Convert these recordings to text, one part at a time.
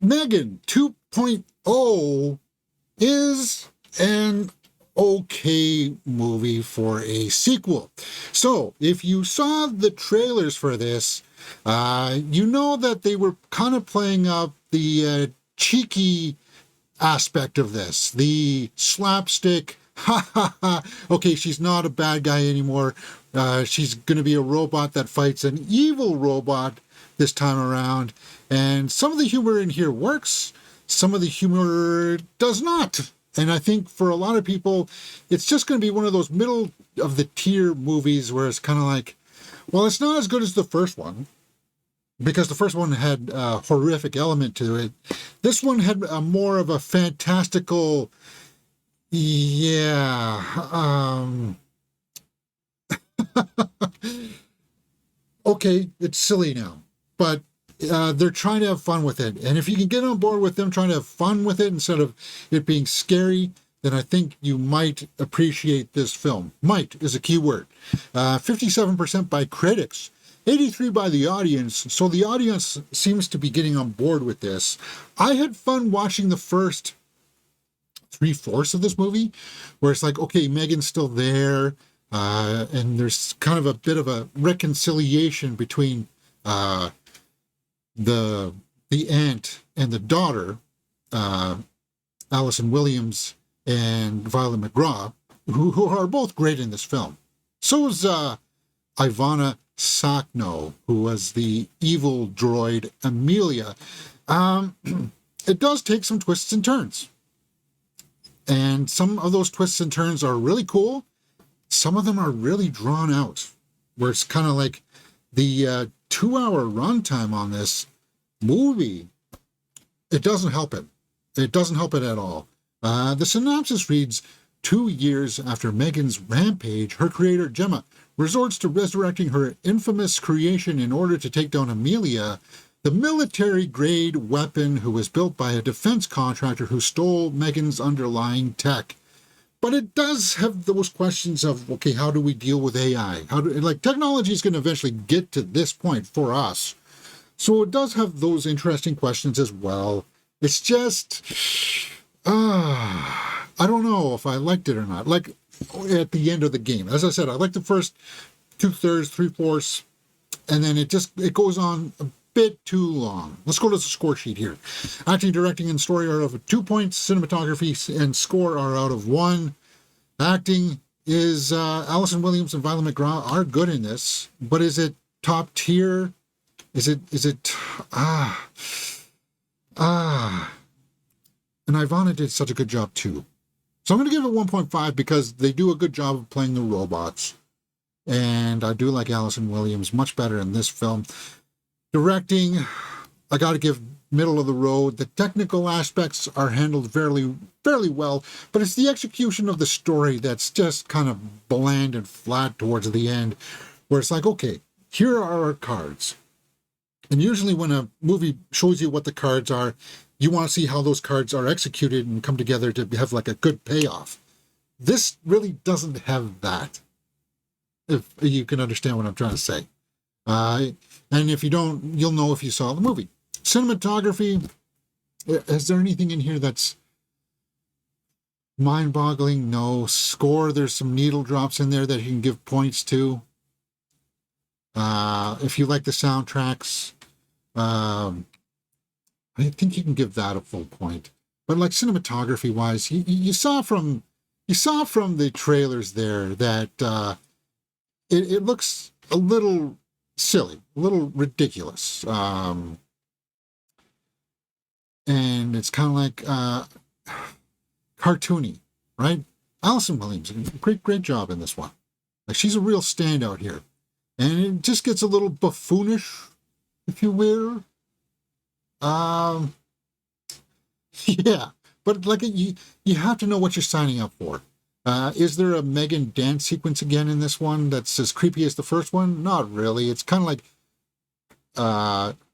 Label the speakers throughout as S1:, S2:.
S1: M3GAN 2.0 is an okay movie for a sequel. So, if you saw the trailers for this, you know that they were kind of playing up the cheeky aspect of this, the slapstick, ha ha ha, okay, she's not a bad guy anymore. She's going to be a robot that fights an evil robot this time around. And some of the humor in here works, some of the humor does not. And I think for a lot of people, it's just going to be one of those middle of the tier movies where it's kind of like, well, it's not as good as the first one, because the first one had a horrific element to it. This one had more of a fantastical, okay, it's silly now, but they're trying to have fun with it. And if you can get on board with them trying to have fun with it instead of it being scary, then I think you might appreciate this film. Might is a key word. 57% by critics, 83% by the audience. So the audience seems to be getting on board with this. I had fun watching the first 3/4 of this movie, where it's like, okay, Megan's still there, and there's kind of a bit of a reconciliation between the aunt and the daughter, Allison Williams and Violet McGraw, who are both great in this film. So is Ivana Sakno, who was the evil droid Amelia. It does take some twists and turns. And some of those twists and turns are really cool. Some of them are really drawn out, where it's kind of like the 2-hour runtime on this movie. It doesn't help it. It doesn't help it at all. The synopsis reads, 2 years after Megan's rampage, her creator, Gemma, resorts to resurrecting her infamous creation in order to take down Amelia, the military-grade weapon who was built by a defense contractor who stole Megan's underlying tech. But it does have those questions of, okay, how do we deal with AI? Technology is going to eventually get to this point for us. So it does have those interesting questions as well. It's just, I don't know if I liked it or not. Like, at the end of the game, as I said, I like the first 2/3, 3/4, and then it goes on a bit too long. Let's go to the score sheet here. Acting, directing, and story are out of 2 points. Cinematography and score are out of 1. Acting is Allison Williams and Violet McGraw are good in this, but is it top tier? Is it and Ivana did such a good job too. So I'm going to give it 1.5 because they do a good job of playing the robots. And I do like Allison Williams much better in this film. Directing, I got to give middle of the road. The technical aspects are handled fairly well, but it's the execution of the story that's just kind of bland and flat towards the end, where it's like, okay, here are our cards. And usually when a movie shows you what the cards are, you want to see how those cards are executed and come together to have like a good payoff. This really doesn't have that, if you can understand what I'm trying to say. And if you don't, you'll know if you saw the movie. Cinematography, is there anything in here that's mind-boggling? No. Score, there's some needle drops in there that you can give points to. If you like the soundtracks, I think you can give that a full point. But like cinematography-wise, you saw from the trailers there that it looks a little silly, a little ridiculous. And it's kind of like cartoony, right? Allison Williams, great job in this one. Like, she's a real standout here. And it just gets a little buffoonish, if you will. Yeah, but like you have to know what you're signing up for. Is there a Megan dance sequence again in this one that's as creepy as the first one? Not really. It's kind of like,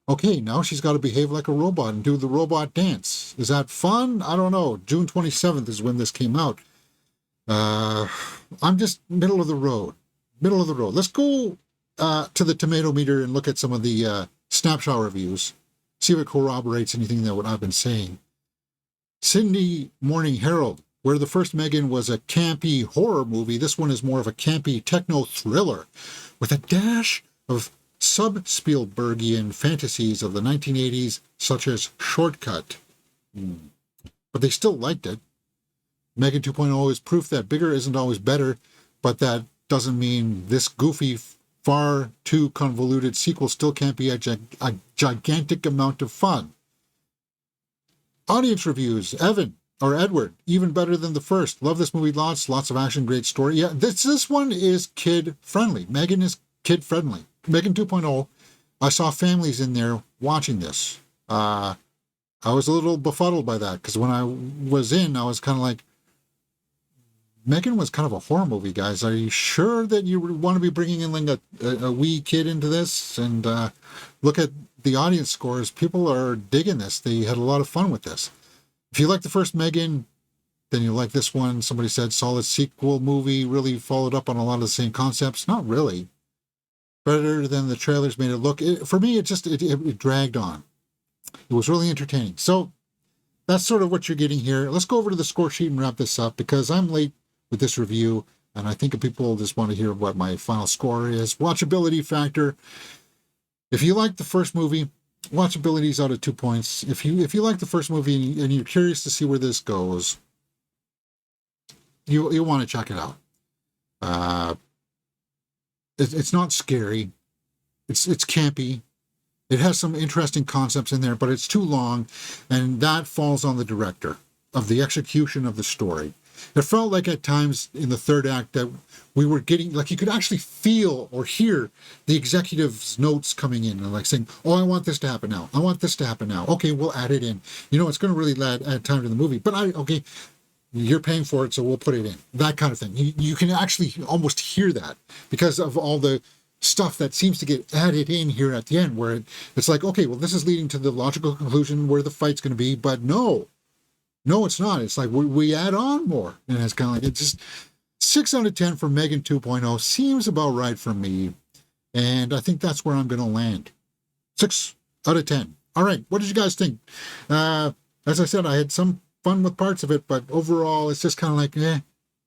S1: okay, now she's got to behave like a robot and do the robot dance. Is that fun? I don't know. June 27th is when this came out. I'm just middle of the road. Let's go to the tomato meter and look at some of the snapshot reviews. see if it corroborates anything that what I've been saying. Sydney Morning Herald, where the first M3GAN was a campy horror movie, this one is more of a campy techno thriller with a dash of sub-Spielbergian fantasies of the 1980s, such as Shortcut. But they still liked it. M3GAN 2.0 is proof that bigger isn't always better, but that doesn't mean this goofy, far too convoluted sequel still can't be a gigantic amount of fun. Audience reviews, Edward, even better than the first. Love this movie lots of action, great story. Yeah, this one is kid-friendly. M3GAN is kid-friendly. M3GAN 2.0, I saw families in there watching this. I was a little befuddled by that, because when I was in, I was kind of like, M3GAN was kind of a horror movie, guys. Are you sure that you want to be bringing in like a wee kid into this? And look at the audience scores. People are digging this. They had a lot of fun with this. If you like the first M3GAN, then you like this one. Somebody said solid sequel movie, really followed up on a lot of the same concepts. Not really. Better than the trailers made it look. For me, it dragged on. It was really entertaining. So that's sort of what you're getting here. Let's go over to the score sheet and wrap this up, because I'm late with this review, and I think people just want to hear what my final score is. Watchability factor. If you like the first movie, watchability is out of 2 points. If you like the first movie and you're curious to see where this goes, you'll want to check it out. It's not scary. It's campy. It has some interesting concepts in there, but it's too long, and that falls on the director of the execution of the story. It felt like at times in the third act that we were getting, like you could actually feel or hear the executive's notes coming in and like saying, oh, I want this to happen now. I want this to happen now. Okay, we'll add it in. You know, it's going to really add time to the movie, but okay, you're paying for it, so we'll put it in. That kind of thing. You can actually almost hear that because of all the stuff that seems to get added in here at the end, where it's like, okay, well, this is leading to the logical conclusion where the fight's going to be, but no, it's not. It's like we add on more, and it's kind of like, it's just 6 out of 10 for M3GAN 2.0 seems about right for me, and I think that's where I'm going to land. 6 out of 10. All right, what did you guys think? As I said, I had some fun with parts of it, but overall, it's just kind of like,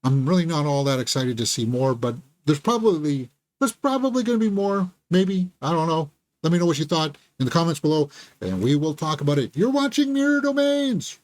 S1: I'm really not all that excited to see more, but there's probably going to be more, maybe. I don't know. Let me know what you thought in the comments below, and we will talk about it. You're watching Mirror Domains.